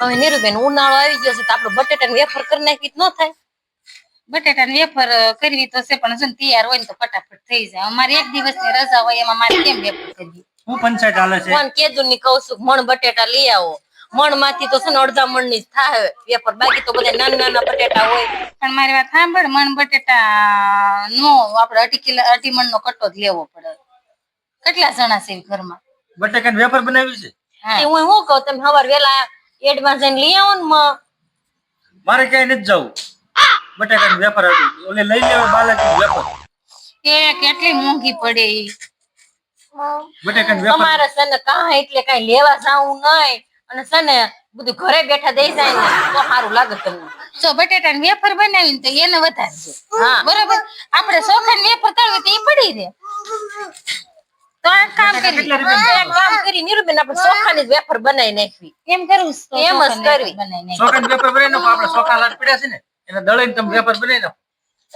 હવે નીરુબેન ઉનાળો આવી ગયો છે તો આપણે બટેટાની વેફર કરી નાખી ન થાય? બટેટાની વેફર કરવી તો છે પણ જો તૈયાર હોય ને તો ફટાફટ થઈ જાય. અમારે એક દિવસની રજા હોય એમાં મારે કેમ વેફર કરવી? હું પંચાયત હાલે છે મન કેદું ની કહું છું મણ બટેટા લઈ આવો. મણ માંથી તો છે ને અડધા મણ ની થાય વેફર, બાકી તો બધા નાના નાના બટેટા હોય. પણ મારી વાત સાંભળ, મણ બટેટા નો આપડે અઢી મણ નો કટ્ટો જ લેવો પડે. કેટલા જણા છે ઘરમાં? બટેકાની વેફર બનાવી છે. હું શું કહું, તમે સવાર વેલા એડવાન્સ જઈને લઈ આવો ને. મારે ક્યાંય નથી જવું. બટેકાની વેફર ઓલે લઈ લેવા બાલાજી વેફર. કેટલી મોંઘી પડે ઈ. બટેકાની વેફર અમારે છે ને કાંઈ એટલે કાંઈ લેવા જાવું નહીં, અને છે ને બધું ઘરે બેઠા દઈ જાય ને તો સારું લાગે તમને. જો બટેટાની વેફર બનાવી ને તો એને વધારજો. હા બરોબર. આપણે ચોખાની વેફર તળવી તો ઈ પડી રહે. તો આ કામ કરી નીરુબેન આપણે ચોખાની જ વેફર બનાવી નાખવી. એમ કરવું એમ જ કરવી. ચોખાની વેફર બનાવી નાખો. આપણે ચોખા લાટ પડ્યા છે ને એને દળીને તમે વેફર બનાવી નાખો.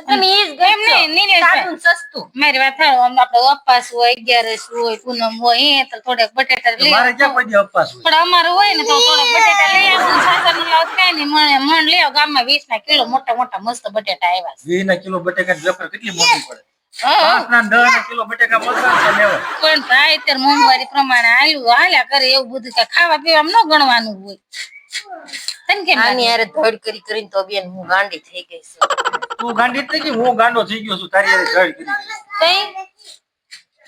તમે ઈ જ ગમશે સસ્તું. મારી વાત આપડે અપાસ હોય, 11 હોય, પૂનમ હોય એ તો થોડાક બટેટા લઈ મારે ક્યાં કોઈ અપાસ હોય. પણ અમારે હોય ને તો થોડાક બટેટા લઈ આવું. સાસર નું લાવ કઈ નહીં, મણ લઈ આવ. ગામમાં 20 ના કિલો મોટા મોટા મસ્ત બટેટા આવ્યા છે. 20 ના કિલો બટેકાની વેફર કેટલી મોટી પડે? 5 ના 10 ના કિલો બટેકા મળતા લેવા. પણ ભાઈ અત્યારે મોંઘવારી પ્રમાણે હાલ્યા કરે એવું બધું કઈ ખાવા પીવામાં ન ગણવાનું હોય. આની યાર ધડ કરી કરીને તો બેન હું ગાંડી થઈ ગઈ છું. તું ગાંડી થઈ ગઈ, હું ગાંડો થઈ ગયો છું તારી યાર ધડ કરી.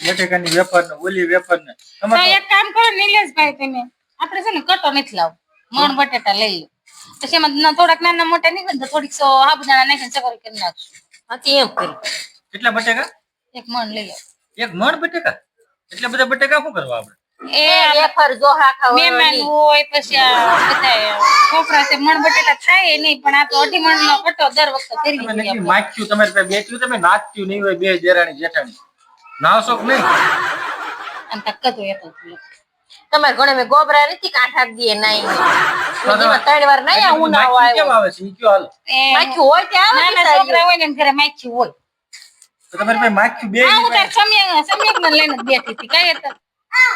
બટેકાની વેફર ને ઓલી વેફર ને તમે એક કામ કરો નિલેશભાઈ, તમે આપણે છે ને કટો નથી લાવ, મણ બટેટા લઈ લો. પછી એમાં થોડાક નાના મોટા નીકળે તો થોડીક સાબુદાણા નાખીને ચકરી કરી નાખશું. હા એમ કરી. કેટલા બટેકા? એક મણ લઈ લો. એક મણ બટેકા? એટલે બધા બટેકા શું કરવા આપણે? એ વેફર જો હાખા મહેમાન હોય પછી બધા છોકરા છે, મણ બટેટા થાય નહીં, પણ આ તો અઢી મણ નો કટો દર વખતે કરી દઈએ. માખ્યું તમારે પાસે બેઠ્યું, તમે નાચ્યું નહીં હોય બે દેરાણી જેઠાણી નાવશો કે નહીં? આમ તકતો એ તો તમારે ઘણે મેં ગોબરા નથી કાંઠા દીએ નહીં. ત્રણ વાર નહીં હું ના કેમ આવે છે ઈ કયો હાલ. માખ્યું હોય ત્યાં આવે. નાના છોકરા હોય ને ઘરે માખ્યું હોય તો તમારે પાસે માખ્યું બે હું તાર સમ્યક ને લઈને બેઠી હતી. કઈ હતા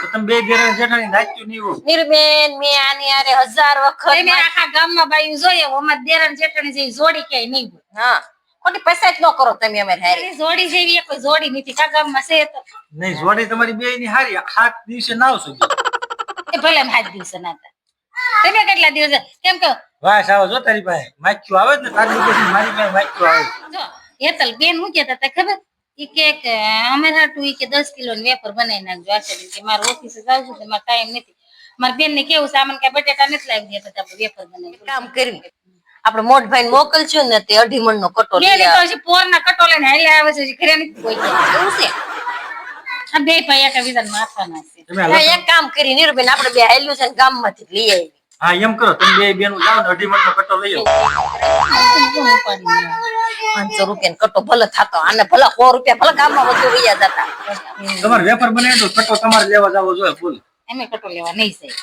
તો તમે બે દેરાણી જેઠાણી નાચ્યું નહીં હોય. નિર્બેન મેં આની આરે 1000 વખત મેં આખા ગામમાં બાયું જોઈએ. અમાર દેરાણ જેઠાણી જેવી જોડી ક્યાંય નહીં હોય. હા ખોટી પૈસા જ ન કરો તમે અમારે હારી. જોડી જેવી કોઈ જોડી નથી કા ગામમાં છે તો નહીં. જોડી તમારી બે ની હારી 7 દિવસે નાવશો. એ ભલે 7 દિવસે નાતા. તમે કેટલા દિવસે કેમ કે વાસ આવો જો તારી પાસે માખ્યું આવે ને તારી પછી મારી પાસે માખ્યું આવે. જો હેતલ બેન હું કહેતા હતા ખબર? ઈ કે અમે હાટું ઈ કે 10 કિલો ની વેફર બનાવી નાખજો. આશા કે મારે ઓફિસે જાવ છું તો મારે ટાઈમ નથી. મારી બેન ને કેવું સામાન કે બટેટા નથી લાવી દેતા આપણે વેફર બનાવી કામ કરવી. આપણે મોટભાઈ ને મોકલશું ને તે 2.5 મણ નો કટો લઈ આવે. તો પોર ના કટો લઈને હાલે આવે છે, ઘરે નથી કોઈ એવું છે. આ બે ભાઈ એક બીજાને માથાના છે. એક કામ કરી નિરુબેન આપણે બે હાલ્યું છે ને ગામમાંથી લઈ આવી. હા એમ કરો, તમે બે બેનું જાવ ને 2.5 મણ નો કટો લઈ આવો. 500 રૂપિયા કટો ભલે થતો, આને ભલે 100 રૂપિયા ભલે ગામમાં વધુ વૈયા જતા. તમારે વેફર બનાવી તો કટો તમારે લેવા જાવો જોઈએ. ફૂલ અમે કટો લેવા નહીં જાય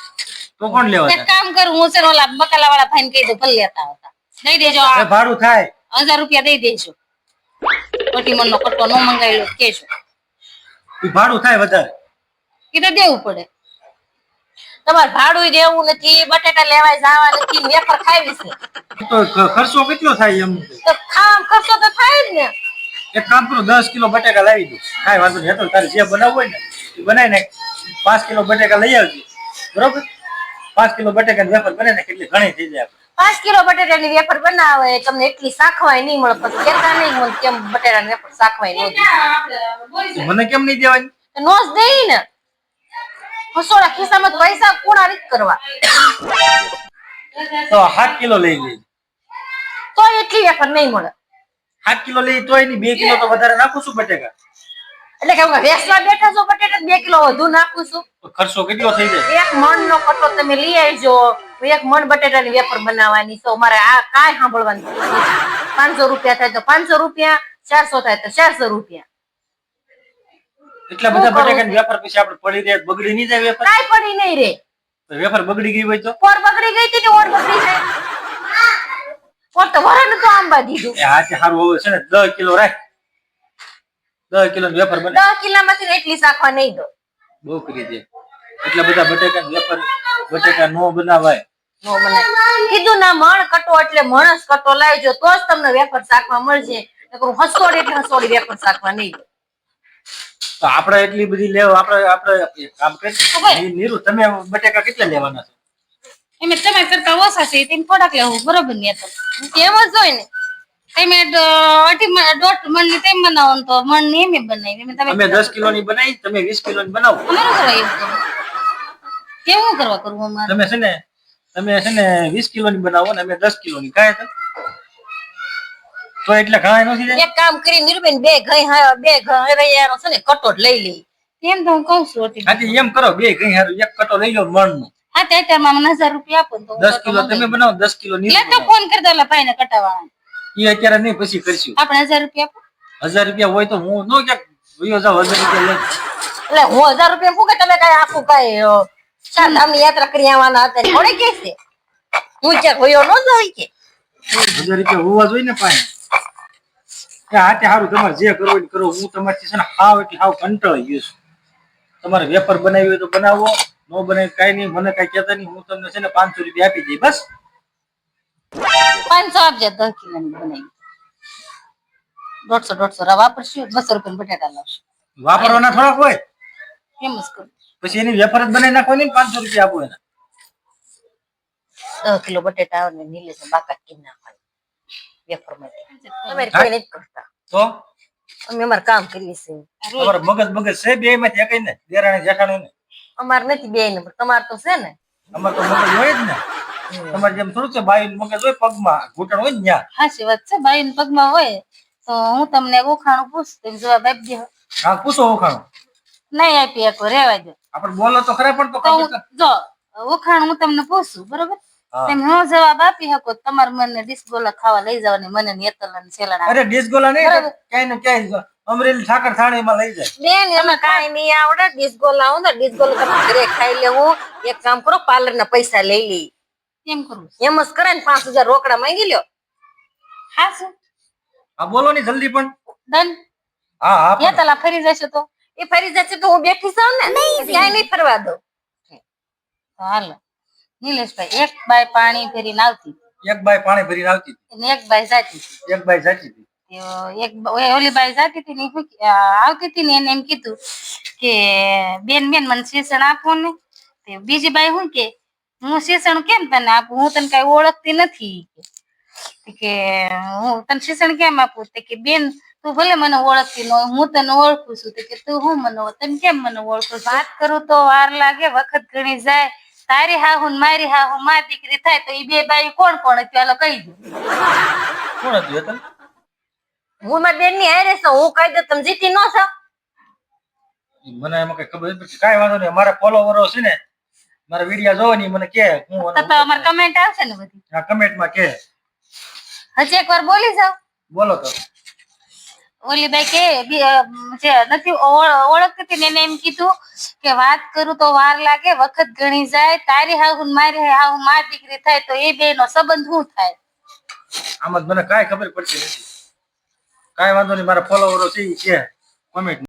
તો કોણ લેવા જાય? એક કામ કરું, હું છે ઓલા બકાલા વાળા ભાઈને કહી દઉં ભલે લેતા હતા. દઈ દેજો. ભાડું થાય 1000 રૂપિયા દઈ દેજો. 2.5 મણ નો કટો નો મંગાવેલો કેજો. ઈ ભાડું થાય વધારે. ઈ તો દેવું પડે. તમારે ભાડું દેવું નથી, બટેટા લેવા જવા નથી, વેફર ખાવી છે તો ખર્ચો કેટલો થાય? એમ તો ખાવા ખર્ચો તો થાય જ ને. એક કામ કરો, 10 કિલો બટેકા લાવી દો. કાંઈ વાંધો નહીં. હેતો તારે જે બનાવવું હોય ને એ બનાવી નાખ. 5 કિલો બટેકા લઈ આવજો. બરોબર? 5 કિલો બટેકાની વેફર બને ને કેટલી ઘણી થઈ જાય. 5 કિલો બટેટાની વેફર બનાવે તમને એટલી શાખવાય નહીં મળે. પછી કેતા નહીં મને કેમ બટેટાની વેફર શાખવાય ન મને કેમ નહીં દેવાની? નોસ દેઈ ને હસોડા ખિસ્સામાં પૈસા કોણા રીત કરવા. તો 7 કિલો લઈ લેજો. તો એટલી વેફર નહીં મળે. 7 કિલો લઈ તોય નહીં, 2 કિલો તો વધારે નાખું છું બટેકા. એટલે કે હું વેસવા બેઠા છો બટેટા 2 કિલો વધુ નાખું છું. તો ખર્ચો કેટલો થઈ જાય? 1 મણ નો કટો તમે લઈ આવજો. 1 મણ બટેટાની વેફર બનાવવાની તો મારે આ કાંઈ સાંભળવાનું નથી. 500 રૂપિયા થાય તો 500 રૂપિયા, 400 થાય તો 400 રૂપિયા. એટલા બધા બટેકાની વેફર પછી આપણે પડી રહે બગડી નહીં જાય વેફર? કાંઈ પડી નહીં રે. વેફર બગડી ગઈ હોય તો? ઓર બગડી ગઈ હતી ને ઓર બગડી જાય. ઓર તો વરણ તો આંબા દીધું. એ હાથે સારું હવે છે ને 10 કિલો રાખ. 10 કિલો ની વેફર બને. 10 કિલોમાંથી એટલી શાખવા નહીં દો. બહુ કરી દે. એટલા બધા બટેકાની વેફર બટેકા નો બનાવાય. નો બનાય કીધું ના મણ કટો એટલે મણસ કટો લાવજો તો જ તમને વેફર શાકમાં મળશે નકર હસોડી એટલે હસોડી વેફર શાકમાં નહીં. તો આપણે એટલી બધી લેવ આપણે એક કામ હવે. કરી નીરુ તમે બટેકા કેટલા લેવાના છે? એમ તમે કરતા ઓછા છે તેમ થોડાક લેવું બરોબર ને તો એમ જ હોય ને. તમે દોઢ મણ ની તેમ બનાવો ને તો મણ ની એમ બનાવી એમ તમે અમે 10 કિલોની બનાવી, તમે 20 કિલોની બનાવો. અમારું કરવા એવું કરવા કરવું અમારે તમે છે ને 20 કિલોની બનાવો ને અમે 10 કિલોની કાંઈ તો એટલે ઘણા નથી જાય. એક કામ કરી નિર્બેન બે ઘર છે ને કટો જ લઈ લઈ. એમ તો હું કઉ છું હતી. હાજી એમ કરો, બે કઈ હારું એક કટો લઈ લો મણનો. હા તે અત્યારમાં મને 1000 રૂપિયા આપો ને તો હું 10 કટો કિલો તમે મંગાવી. બનાવો, 10 કિલો નીરુ એટલે તો બનાવો. ફોન કરી દો ઓલા ભાઈને કટાવાળા ઈ અત્યારે નહીં, પછી કરશું. આપણે 1000 રૂપિયા આપો 1000 રૂપિયા હોય તો હું નો ક્યાંક વયો જાવ 1000 રૂપિયા લઈ. એટલે હું 1000 રૂપિયા ફૂકે તમે કઈ આખું કઈ ચાર ધામની યાત્રા કરી આવવાના હતા થોડે કે છે હું ક્યાંક વયો ન જાય કે 1000 રૂપિયા હોવા જોઈએ ને પાણી. હાથે હારું તમારે જે કરવું હોય એ કરો. હું તમારથી છે ને હાવ એટલે હાવ કંટાળી ગયો છું. તમારે વેફર બનાવી હોય તો બનાવો, નો બનાવી કાંઈ નહીં, મને કાંઈ કહેતા નહીં. હું તમને છે ને 500 રૂપિયા આપી દઈ બસ. 500 આપજે 10 કિલોની બનાવી 150 રવા વાપરશું 200 રૂપિયા બટાટા લાવશું વાપરવાના થોડાક હોય, એમ જ કરું પછી એની વેફર જ બનાવી નાખવાની ને 500 રૂપિયા આપો એના. 10 કિલો બટેટા આવે ને નીલેશ બાકાત કરી નાખવાનું વેફર માંથી. તમારે કોઈ નથી કરતા, તો અમે અમારે કામ કરીએ છીએ. તમારે મગજ છે બે માંથી એકઈ ને, દેરાણી જેઠાણી ને. અમારે નથી બે ને તમારે તો છે ને. અમારે તો મગજ હોય જ ને. તમારે જેમ થોડું છે બાઈ મગજ હોય, પગમાં ઘૂંટણ હોય ને ન્યા. હાચી વાત છે બાઈ પગમાં હોય તો હું તમને ઉખાણું પૂછ તમે જવાબ આપી દે હા પૂછો ઓખાણું. નહીં આપી શકો રેવા દો આપણે બોલો તો ખરા પણ તો તો ખબર હું જો ઉખાણ હું તમને પૂછું બરોબર હા. તમે હું જવાબ આપી શકો તમારે મને ડિસ્કોલા ખાવા લઈ જવાની મને નેતલ અને છેલાડા અરે ડિસ્ગોલા નહીં, ક્યાંય ને ક્યાંય અમરેલી ઠાકર થાળીમાં લઈ જાય. બેન એમાં કાંઈ નહીં આવડે. ડિસ્કો લાવો ને ડિસ્કો તમે ઘરે ખાઈ લેવું. એક કામ કરો પાર્લર ના પૈસા લઈ લઈ કેમ કરું એમ જ કરે ને 5000 રોકડા માંગી લ્યો. હા શું હા બોલો ની જલ્દી પણ. ડન હા હા પણ. નેતલા ફરી જશે તો એ ફરી જશે તો હું બેઠી છું ને ક્યાંય નહીં ફરવા દઉં. હાલ નિલેશભાઈ એક બાય પાણી ફેરીને આવતી એક બાઈ પાણી ભરીને આવતી હતી, અને એક બાય જાતી એક બાઈ જાતી હતી. ઓલી બાઈ જાતી હતી ને ઈ શું આવતી હતી ને એને એમ કીધું કે બેન મને શિક્ષણ આપો ને તે બીજી બાઈ શું કે હું શિક્ષણ કેમ તને આપું હું તને કઈ ઓળખતી નથી કે હું તને શિક્ષણ કેમ આપું તે કે બેન તું ભલે મને ઓળખતી ન હોય હું તને ઓળખું છું તે કે તું હું મને તમે કેમ મને ઓળખો વાત કરું તો વાર લાગે વખત ઘણી જાય તારી હાહુ ને મારી હાહુ માં દીકરી થાય તો એ બે બાઈ કોણ કોણ હતી ચાલો કહી દો કોણ હતું એ તને? હું મારી બેન ની હારે છું. હું કહી દઉં તમે જીતી ન છો. મને એમાં કઈ ખબર નથી. કાંઈ વાંધો નહીં, મારા ફોલોવરો છે ને મારા વિડીયો જોવાની મને કે હું તો અમારે કમેન્ટ આવશે ને બધી આ કમેન્ટમાં કે હજી એક વાર બોલી જાવ બોલો તો. ઓલી બાઈ કે જે નથી ઓળખતી હતી ને એને એમ કીધું કે વાત કરું તો વાર લાગે વખત ઘણી જાય તારી હાહુ ને મારી હાહુ માં દીકરી થાય તો એ બે નો સંબંધ શું થાય આમાં જ મને કાંઈ ખબર પડતી નથી. કાંઈ વાંધો નહીં, મારા ફોલોવરો છે ઈ કે કમેન્ટ